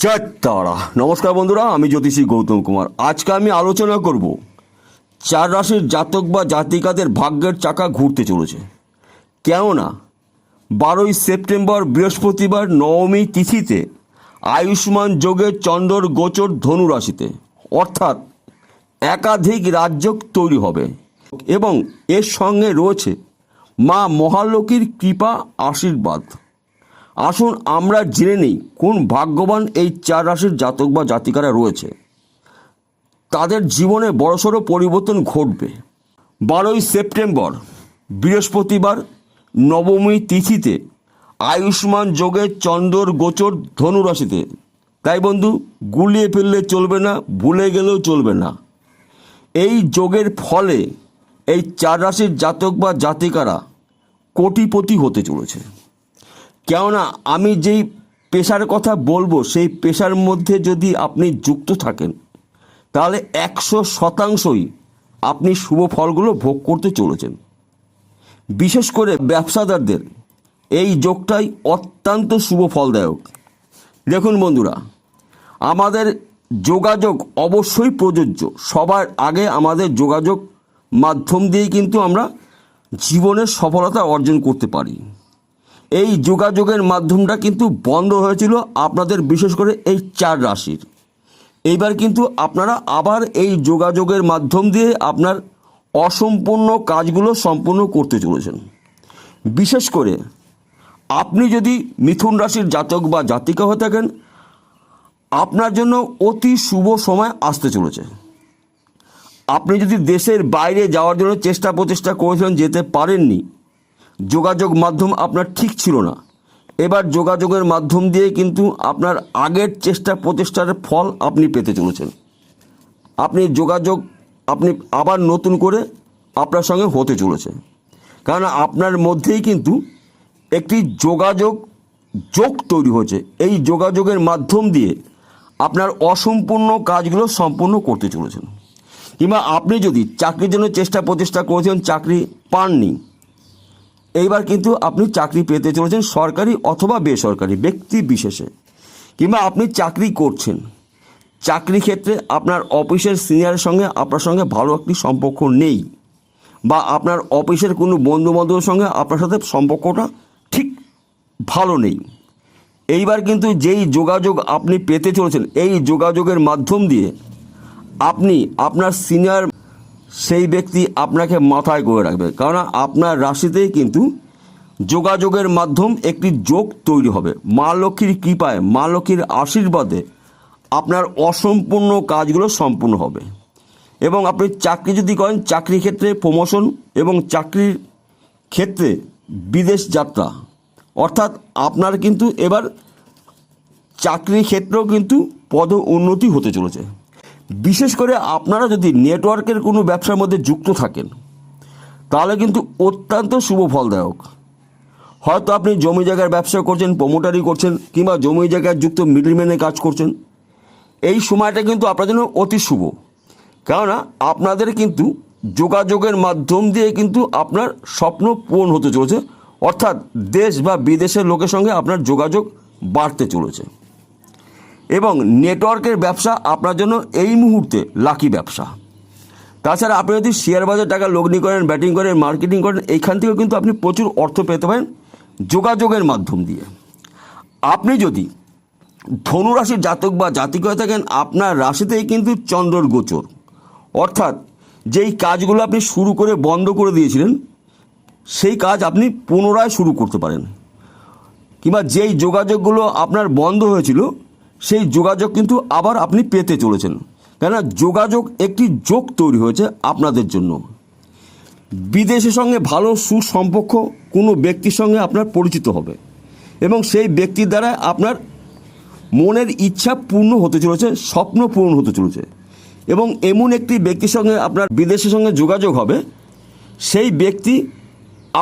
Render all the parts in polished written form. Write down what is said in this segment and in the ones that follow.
জয় তারা। নমস্কার বন্ধুরা, আমি জ্যোতিষী গৌতম কুমার। আজকে আমি আলোচনা করব চার রাশির জাতক বা জাতিকাদের ভাগ্যের চাকা ঘুরতে চলেছে। কেননা 12ই সেপ্টেম্বর বৃহস্পতিবার নবমী তিথিতে আয়ুষ্মান যোগে চন্দ্রর গোচর ধনু রাশিতে, অর্থাৎ একাধিক রাজযোগ তৈরি হবে এবং এর সঙ্গে রয়েছে মা মহালক্ষ্মীর কৃপা আশীর্বাদ। আসুন আমরা জেনে নিই কোন ভাগ্যবান এই চার রাশির জাতক বা জাতিকারা রয়েছে, তাদের জীবনে বড়সড় পরিবর্তন ঘটবে। 12ই সেপ্টেম্বর বৃহস্পতিবার নবমী তিথিতে আয়ুষ্মান যোগে চন্দ্রর গোচর ধনু রাশিতে। তাই বন্ধু, গুলিয়ে ফেললে চলবে না, ভুলে গেলেও চলবে না। এই যোগের ফলে এই চার রাশির জাতক বা জাতিকারা কোটিপতি হতে চলেছে। কেননা আমি যেই পেশার কথা বলবো সেই পেশার মধ্যে যদি আপনি যুক্ত থাকেন তাহলে 100%ই আপনি শুভ ফলগুলো ভোগ করতে চলেছেন। বিশেষ করে ব্যবসাদারদের এই যোগটাই অত্যন্ত শুভ ফলদায়ক। দেখুন বন্ধুরা, আমাদের যোগাযোগ অবশ্যই প্রযোজ্য। সবার আগে আমাদের যোগাযোগ মাধ্যম দিয়েই কিন্তু আমরা জীবনের সফলতা অর্জন করতে পারি। এই যোগাযোগের মাধ্যমটা কিন্তু বন্ধ হয়েছিল আপনাদের, বিশেষ করে এই চার রাশির। এইবার কিন্তু আপনারা আবার এই যোগাযোগের মাধ্যম দিয়ে আপনার অসম্পূর্ণ কাজগুলো সম্পূর্ণ করতে চলেছেন। বিশেষ করে আপনি যদি মিথুন রাশির জাতক বা জাতিকা হয়ে থাকেন, আপনার জন্য অতি শুভ সময় আসতে চলেছে। আপনি যদি দেশের বাইরে যাওয়ার জন্য চেষ্টা প্রচেষ্টা করেছিলেন, যেতে পারেননি, যোগাযোগ মাধ্যম আপনার ঠিক ছিল না, এবার যোগাযোগের মাধ্যম দিয়ে কিন্তু আপনার আগের চেষ্টা প্রচেষ্টার ফল আপনি পেতে চলেছেন। আপনি যোগাযোগ আপনি আবার নতুন করে আপনার সঙ্গে হতে চলেছে, কারণ আপনার মধ্যেই কিন্তু একটি যোগাযোগ যোগ তৈরি হয়েছে। এই যোগাযোগের মাধ্যম দিয়ে আপনার অসম্পূর্ণ কাজগুলো সম্পূর্ণ করতে চলেছেন। কিংবা আপনি যদি চাকরির জন্য চেষ্টা প্রচেষ্টা করেছেন, চাকরি পাননি, এইবার কিন্তু আপনি চাকরি পেতে চলেছেন, সরকারি অথবা বেসরকারি ব্যক্তি বিশেষে। কিংবা আপনি চাকরি করছেন, চাকরি ক্ষেত্রে আপনার অফিসের সিনিয়রের সঙ্গে আপনার সঙ্গে ভালো একটি সম্পর্ক নেই, বা আপনার অফিসের কোনো বন্ধুবান্ধবের সঙ্গে আপনার সাথে সম্পর্কটা ঠিক ভালো নেই। এইবার কিন্তু যেই যোগাযোগ আপনি পেতে চলেছেন, এই যোগাযোগের মাধ্যম দিয়ে আপনি আপনার সিনিয়র সেই ব্যক্তি আপনাকে মাথায় করে রাখবে, কারণ আপনার রাশিতেই কিন্তু যোগাযোগের মাধ্যম একটি যোগ তৈরি হবে। মা লক্ষ্মীর কৃপায়, মা লক্ষ্মীর আশীর্বাদে আপনার অসম্পূর্ণ কাজগুলো সম্পূর্ণ হবে। এবং আপনি চাকরি যদি করেন, চাকরি ক্ষেত্রে প্রমোশন এবং চাকরির ক্ষেত্রে বিদেশ যাত্রা, অর্থাৎ আপনার কিন্তু এবার চাকরির ক্ষেত্রেও কিন্তু পদ উন্নতি হতে চলেছে। বিশেষ করে আপনারা যদি নেটওয়ার্কের কোনো ব্যবসার মধ্যে যুক্ত থাকেন তাহলে কিন্তু অত্যন্ত শুভ ফলদায়ক। হয়তো আপনি জমি জায়গার ব্যবসা করছেন, প্রমোটারি করছেন, কিংবা জমি জায়গায় যুক্ত মিডলম্যানে কাজ করছেন, এই সময়টা কিন্তু আপনার জন্য অতি শুভ। কেননা আপনাদের কিন্তু যোগাযোগের মাধ্যম দিয়ে কিন্তু আপনার স্বপ্ন পূরণ হতে চলেছে, অর্থাৎ দেশ বা বিদেশের লোকের সঙ্গে আপনার যোগাযোগ বাড়তে চলেছে। এবং নেটওয়ার্কের ব্যবসা আপনার জন্য এই মুহূর্তে লাকি ব্যবসা। তাছাড়া আপনি যদি শেয়ার বাজার টাকা লগ্নি করেন, ব্যাটিং করেন, মার্কেটিং করেন, এইখান থেকেও কিন্তু আপনি প্রচুর অর্থ পেতে পারেন যোগাযোগের মাধ্যম দিয়ে। আপনি যদি ধনুরাশির জাতক বা জাতিক হয়ে থাকেন, আপনার রাশিতেই কিন্তু চন্দ্রর গোচর, অর্থাৎ যেই কাজগুলো আপনি শুরু করে বন্ধ করে দিয়েছিলেন সেই কাজ আপনি পুনরায় শুরু করতে পারেন। কিংবা যেই যোগাযোগগুলো আপনার বন্ধ হয়েছিল সেই যোগাযোগ কিন্তু আবার আপনি পেতে চলেছেন, কেননা যোগাযোগ একটি যোগ তৈরি হয়েছে আপনাদের জন্য। বিদেশের সঙ্গে ভালো সুসম্পর্ক কোনো ব্যক্তির সঙ্গে আপনার পরিচিত হবে এবং সেই ব্যক্তির দ্বারা আপনার মনের ইচ্ছা পূর্ণ হতে চলেছে, স্বপ্ন পূরণ হতে চলেছে। এবং এমন একটি ব্যক্তির সঙ্গে আপনার বিদেশের সঙ্গে যোগাযোগ হবে, সেই ব্যক্তি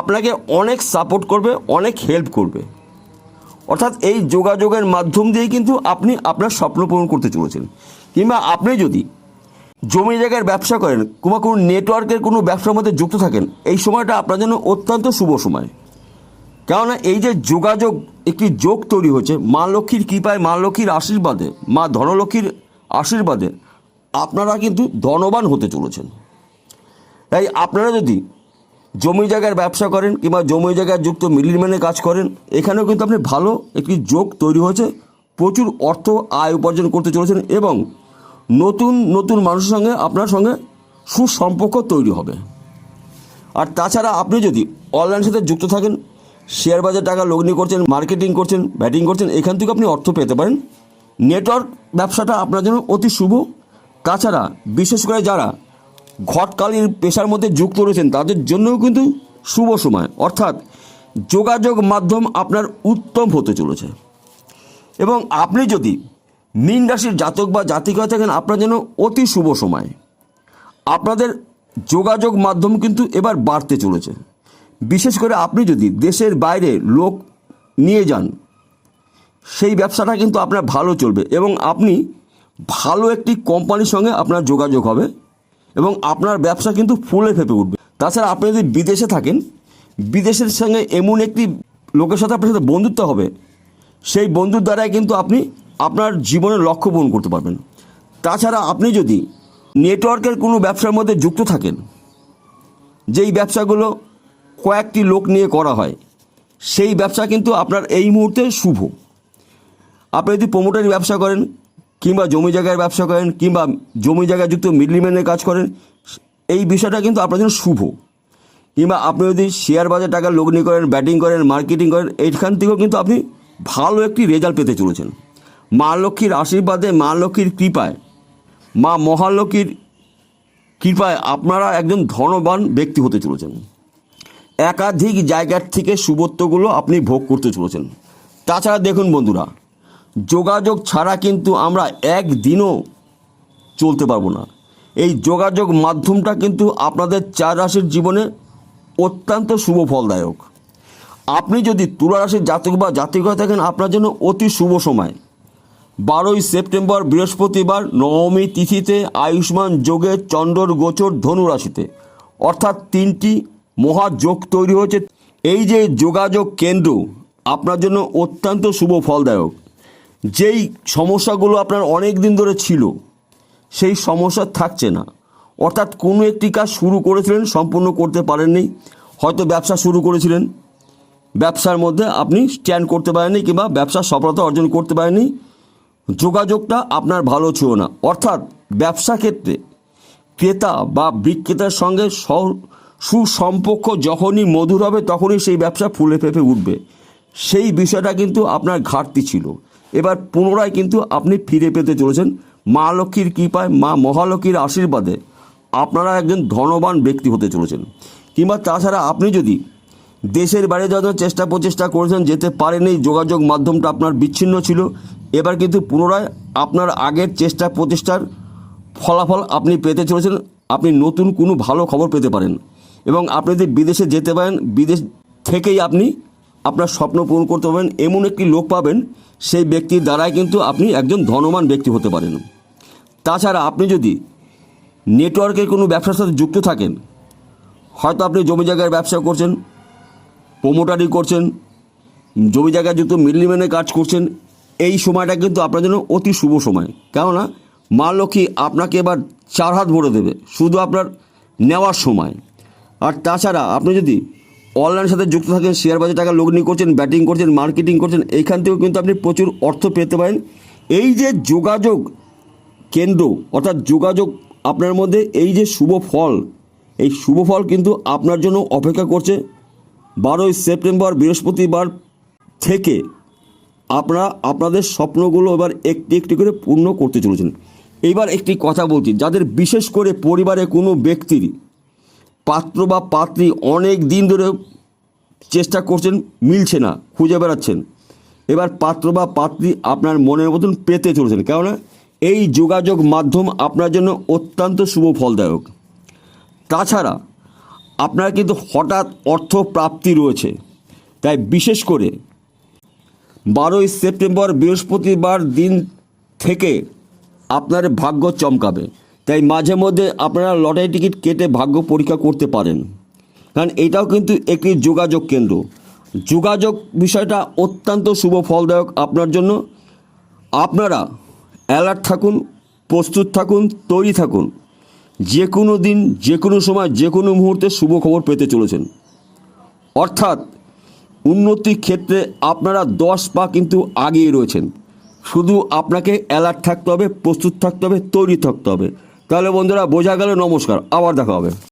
আপনাকে অনেক সাপোর্ট করবে, অনেক হেল্প করবে। অর্থাৎ এই যোগাযোগের মাধ্যম দিয়ে কিন্তু আপনি আপনার স্বপ্ন পূরণ করতে চলেছেন। কিংবা আপনি যদি জমি জায়গার ব্যবসা করেন, কিংবা কোনো নেটওয়ার্কের কোনো ব্যবসার মধ্যে যুক্ত থাকেন, এই সময়টা আপনার জন্য অত্যন্ত শুভ সময়। কেননা এই যে যোগাযোগ একটি যোগ তৈরি হচ্ছে মা লক্ষ্মীর কৃপায়, মা লক্ষ্মীর আশীর্বাদে, মা ধনলক্ষ্মীর আশীর্বাদে আপনারা কিন্তু ধনবান হতে চলেছেন। তাই আপনারা যদি জমি জায়গার ব্যবসা করেন কিংবা জমি জায়গায় যুক্ত মিডলম্যানে কাজ করেন, এখানেও কিন্তু আপনি ভালো একটি যোগ তৈরি হয়েছে, প্রচুর অর্থ আয় উপার্জন করতে চলেছেন এবং নতুন নতুন মানুষের সঙ্গে আপনার সঙ্গে সুসম্পর্ক তৈরি হবে। আর তাছাড়া আপনি যদি অনলাইনের সাথে যুক্ত থাকেন, শেয়ার বাজার টাকা লগ্নি করছেন, মার্কেটিং করছেন, ব্যাটিং করছেন, এখান থেকে আপনি অর্থ পেতে পারেন। নেটওয়ার্ক ব্যবসাটা আপনার জন্য অতি শুভ। তাছাড়া বিশেষ করে যারা ঘটকালির পেশার মধ্যে যুক্ত রয়েছেন তাদের জন্যও কিন্তু শুভ সময়, অর্থাৎ যোগাযোগ মাধ্যম আপনার উত্তম হতে চলেছে। এবং আপনি যদি মীন রাশির জাতক বা জাতিকা থাকেন, আপনার জন্য অতি শুভ সময়। আপনাদের যোগাযোগ মাধ্যম কিন্তু এবার বাড়তে চলেছে। বিশেষ করে আপনি যদি দেশের বাইরে লোক নিয়ে যান, সেই ব্যবসাটা কিন্তু আপনার ভালো চলবে এবং আপনি ভালো একটি কোম্পানির সঙ্গে আপনার যোগাযোগ হবে এবং আপনার ব্যবসা কিন্তু ফুলে ফেঁপে উঠবে। তাছাড়া আপনি যদি বিদেশে থাকেন, বিদেশের সঙ্গে এমন একটি লোকের সাথে আপনার সাথে বন্ধুত্ব হবে, সেই বন্ধুর দ্বারাই কিন্তু আপনি আপনার জীবনের লক্ষ্য পূরণ করতে পারবেন। তাছাড়া আপনি যদি নেটওয়ার্কের কোনো ব্যবসার মধ্যে যুক্ত থাকেন, যেই ব্যবসাগুলো কয়েকটি লোক নিয়ে করা হয়, সেই ব্যবসা কিন্তু আপনার এই মুহূর্তে শুভ। আপনি যদি প্রমোটারি ব্যবসা করেন কিংবা জমি জায়গার ব্যবসা করেন কিংবা জমি জায়গায় যুক্ত মিডলম্যানের কাজ করেন, এই বিষয়টা কিন্তু আপনার জন্য শুভ। কিংবা আপনি যদি শেয়ার বাজার টাকা লগ্নি করেন, ব্যাটিং করেন, মার্কেটিং করেন, এইখান থেকেও কিন্তু আপনি ভালো একটি রেজাল্ট পেতে চলেছেন। মা লক্ষ্মীর আশীর্বাদে, মা লক্ষ্মীর কৃপায়, মা মহালক্ষ্মীর কৃপায় আপনারা একজন ধনবান ব্যক্তি হতে চলেছেন। একাধিক জায়গার থেকে শুভত্বগুলো আপনি ভোগ করতে চলেছেন। তাছাড়া দেখুন বন্ধুরা, যোগাযোগ ছাড়া কিন্তু আমরা একদিনও চলতে পারবো না। এই যোগাযোগ মাধ্যমটা কিন্তু আপনাদের 4 রাশির জীবনে অত্যন্ত শুভ ফলদায়ক। আপনি যদি তুলা রাশির জাতক বা জাতিকা থাকেন, আপনার জন্য অতি শুভ সময়। 12ই সেপ্টেম্বর বৃহস্পতিবার নবমী তিথিতে আয়ুষ্মান যোগে চন্দ্রর গোচর ধনু রাশিতে, অর্থাৎ 3টি মহাযোগ তৈরি হয়েছে। এই যে যোগাযোগ কেন্দ্র আপনার জন্য অত্যন্ত শুভ ফলদায়ক। যেই সমস্যাগুলো আপনার অনেক দিন ধরে ছিল, সেই সমস্যা থাকছে না। অর্থাৎ কোনো একটি কাজ শুরু করেছিলেন, সম্পূর্ণ করতে পারেননি, হয়তো ব্যবসা শুরু করেছিলেন, ব্যবসার মধ্যে আপনি স্ট্যান্ড করতে পারেননি কিংবা ব্যবসার সফলতা অর্জন করতে পারেননি, যোগাযোগটা আপনার ভালো ছিল না। অর্থাৎ ব্যবসা ক্ষেত্রে ক্রেতা বা বিক্রেতার সঙ্গে সুসম্পর্ক যখনই মধুর হবে, তখনই সেই ব্যবসা ফুলে ফেঁপে উঠবে। সেই বিষয়টা কিন্তু আপনার ঘাটতি ছিল। এবার পুনরায় কিন্তু আপনি ফিরে পেতে চলেছেন। মা লক্ষ্মীর কৃপায়, মা মহালক্ষ্মীর আশীর্বাদে আপনারা একজন ধনবান ব্যক্তি হতে চলেছেন। কিংবা তাছাড়া আপনি যদি দেশের বাইরে যাওয়ার চেষ্টা প্রচেষ্টা করেছেন, যেতে পারেননি, যোগাযোগ মাধ্যমটা আপনার বিচ্ছিন্ন ছিল, এবার কিন্তু পুনরায় আপনার আগের চেষ্টা প্রচেষ্টার ফলাফল আপনি পেতে চলেছেন। আপনি নতুন কোনো ভালো খবর পেতে পারেন এবং আপনি যদি বিদেশে যেতে পারেন, বিদেশ থেকেই আপনি আপনার স্বপ্ন পূরণ করতে পারবেন। এমন একটি লোক পাবেন, সেই ব্যক্তির দ্বারাই কিন্তু আপনি একজন ধনবান ব্যক্তি হতে পারেন। তাছাড়া আপনি যদি নেটওয়ার্কের কোনো ব্যবসার সাথে যুক্ত থাকেন, হয়তো আপনি জমি জায়গার ব্যবসা করছেন, প্রমোটারি করছেন, জমি জায়গায় যুক্ত মিডলম্যানের কাজ করছেন, এই সময়টা কিন্তু আপনার জন্য অতি শুভ সময়। কেননা মা লক্ষ্মী আপনাকে এবার 4 হাত ভরে দেবে, শুধু আপনার নেওয়ার সময়। আর তাছাড়া আপনি যদি অনলাইনের সাথে যুক্ত থাকেন, শেয়ার বাজারে টাকা লগ্নি করছেন, ব্যাটিং করছেন, মার্কেটিং করছেন, এইখান থেকেও কিন্তু আপনি প্রচুর অর্থ পেতে পারেন। এই যে যোগাযোগ কেন্দ্র, অর্থাৎ যোগাযোগ আপনার মধ্যে এই যে শুভ ফল, এই শুভ ফল কিন্তু আপনার জন্য অপেক্ষা করছে। 12ই সেপ্টেম্বর বৃহস্পতিবার থেকে আপনারা আপনাদের স্বপ্নগুলো এবার একটি একটি করে পূর্ণ করতে চলেছেন। এইবার একটি কথা বলছি, যাদের বিশেষ করে পরিবারে কোনো ব্যক্তির পাত্র বা পাত্রী অনেক দিন ধরে চেষ্টা করছেন, মিলছে না, খুঁজে বেড়াচ্ছেন, এবার পাত্র বা পাত্রী আপনার মনের মতন পেতে চলেছেন। কেননা এই যোগাযোগ মাধ্যম আপনার জন্য অত্যন্ত শুভ ফলদায়ক। তাছাড়া আপনার কিন্তু হঠাৎ অর্থ প্রাপ্তি রয়েছে। তাই বিশেষ করে 12ই সেপ্টেম্বর বৃহস্পতিবার দিন থেকে আপনার ভাগ্য চমকাবে। তাই মাঝে মধ্যে আপনারা লটারি টিকিট কেটে ভাগ্য পরীক্ষা করতে পারেন, কারণ এটাও কিন্তু একটি যোগাযোগ কেন্দ্র। যোগাযোগ বিষয়টা অত্যন্ত শুভ ফলদায়ক আপনার জন্য। আপনারা অ্যালার্ট থাকুন, প্রস্তুত থাকুন, তৈরি থাকুন। যে কোনো দিন, যে কোনো সময়, যে কোনো মুহূর্তে শুভ খবর পেতে চলেছেন। অর্থাৎ উন্নতির ক্ষেত্রে আপনারা 10 পা কিন্তু আগিয়ে রয়েছেন। শুধু আপনাকে অ্যালার্ট থাকতে হবে, প্রস্তুত থাকতে হবে, তৈরি থাকতে হবে। তাহলে বন্ধুরা বোঝা গেল। নমস্কার, আবার দেখা হবে।